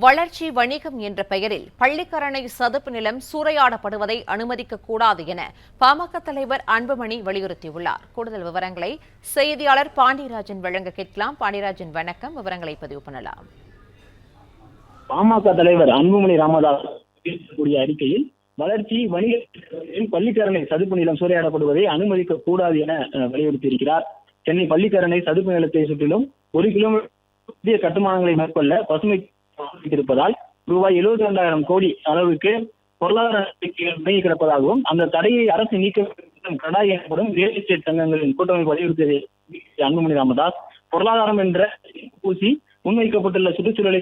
வளர்ச்சி வணிகம் என்ற பெயரில் பள்ளிக்கரணை சதுப்பு நிலம் சூறையாடப்படுவதை அனுமதிக்கக்கூடாது என பாமக தலைவர் அன்புமணி வலியுறுத்தியுள்ளார். கூடுதல் விவரங்களை செய்தியாளர் பாண்டியராஜன் வழங்க கேட்கலாம். பாண்டியராஜன், வணக்கம். விவரங்களை பதிவு பண்ணலாம். பாமக தலைவர் அன்புமணி ராமதாஸ் கூடிய அறிக்கையில் வளர்ச்சி வணிகத்தில் பள்ளிக்கரணை சதுப்பு நிலம் சூறையாடப்படுவதை அனுமதிக்க கூடாது என வலியுறுத்தியிருக்கிறார். சென்னை பள்ளிக்கரணை சதுப்பு நிலத்தை சுற்றிலும் 1 கிலோமீட்டர் புதிய கட்டுமானங்களை மேற்கொள்ள பசுமை இருப்பதால் ரூபாய் 72,000 கோடி அளவுக்கு பொருளாதார நடவடிக்கைகள் கிடப்பதாகவும் அந்த தடையை அரசு நீக்க கடாய் எனப்படும் ரியல் எஸ்டேட் சங்கங்களின் கூட்டமைப்பு வலியுறுத்தியதை அன்புமணி ராமதாஸ் பொருளாதாரம் என்ற பூசி முன்வைக்கப்பட்டுள்ள சுற்றுச்சூழலை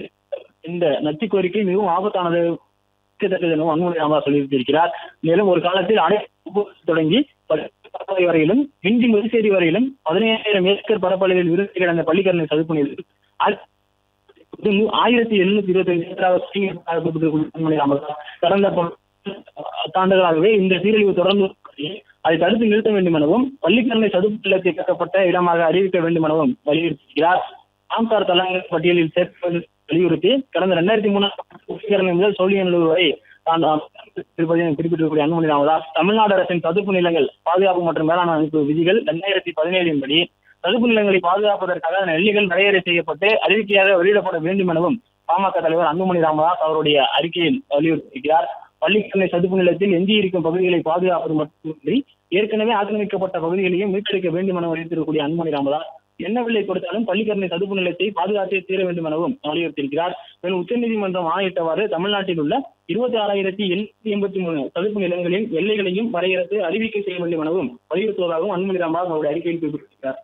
இந்த நச்சு கோரிக்கை மிகவும் ஆபத்தானது எனவும் அன்புமணி ராமதாஸ் வலியுறுத்தியிருக்கிறார். மேலும் ஒரு காலத்தில் அனைத்து தொடங்கி வரையிலும் இந்தி முதுசேரி வரையிலும் 15,000 ஏக்கர் பரப்பளவில் விருது கிடந்த பள்ளிக்கரணை சதுப்பு நிலம் 1725 கடந்த ஆண்டுகளாகவே இந்த சீரழிவு தொடர்ந்து அதை தடுத்து நிறுத்த வேண்டும் எனவும் பள்ளிக்கரணை சதுப்பு நிலத்தை கட்டப்பட்ட இடமாக அறிவிக்க வேண்டும் எனவும் வலியுறுத்தியிருக்கிறார். ஆம்சார் தளங்கள் பட்டியலில் சேர்ப்பது வலியுறுத்தி கடந்த 2003 முதல் சோழியநல்லூர் வரை குறிப்பிட்டிருக்கக்கூடிய அன்புமணி ராமதாஸ் தமிழ்நாடு அரசின் சதுப்பு நிலங்கள் பாதுகாப்பு மற்றும் மேலாண்மை அமைப்பு விதிகள் 2017 படி சதுப்பு நிலங்களை பாதுகாப்பதற்காக நெல்லிகள் வரையறை செய்யப்பட்டு அறிவிக்கையாக வெளியிடப்பட வேண்டும் எனவும் பாமக தலைவர் அன்புமணி ராமதாஸ் அவருடைய அறிக்கையில் வலியுறுத்தியிருக்கிறார். பள்ளிக்கரணை சதுப்பு நிலத்தில் எஞ்சியிருக்கும் பகுதிகளை பாதுகாப்பது மட்டுமின்றி ஏற்கனவே ஆக்கிரமிக்கப்பட்ட பகுதிகளையும் மீட்டெடுக்க வேண்டும் என வலியுறுத்தியிருக்கக்கூடிய அன்புமணி ராமதாஸ் என்ன விலை கொடுத்தாலும் பள்ளிக்கரணை சதுப்பு நிலத்தை பாதுகாத்தே தீர வேண்டும் எனவும் வலியுறுத்தியிருக்கிறார். மேலும் உச்சநீதிமன்றம் ஆணையிட்டவாறு தமிழ்நாட்டில் உள்ள 26,783 சதுப்பு நிலங்களின் எல்லைகளையும் வரையறுத்து அறிவிக்கை செய்ய வேண்டும் எனவும் வலியுறுத்துவதாகவும் அன்புமணி ராமதாஸ் அவருடைய அறிக்கையில் குறிப்பிட்டிருக்கிறார்.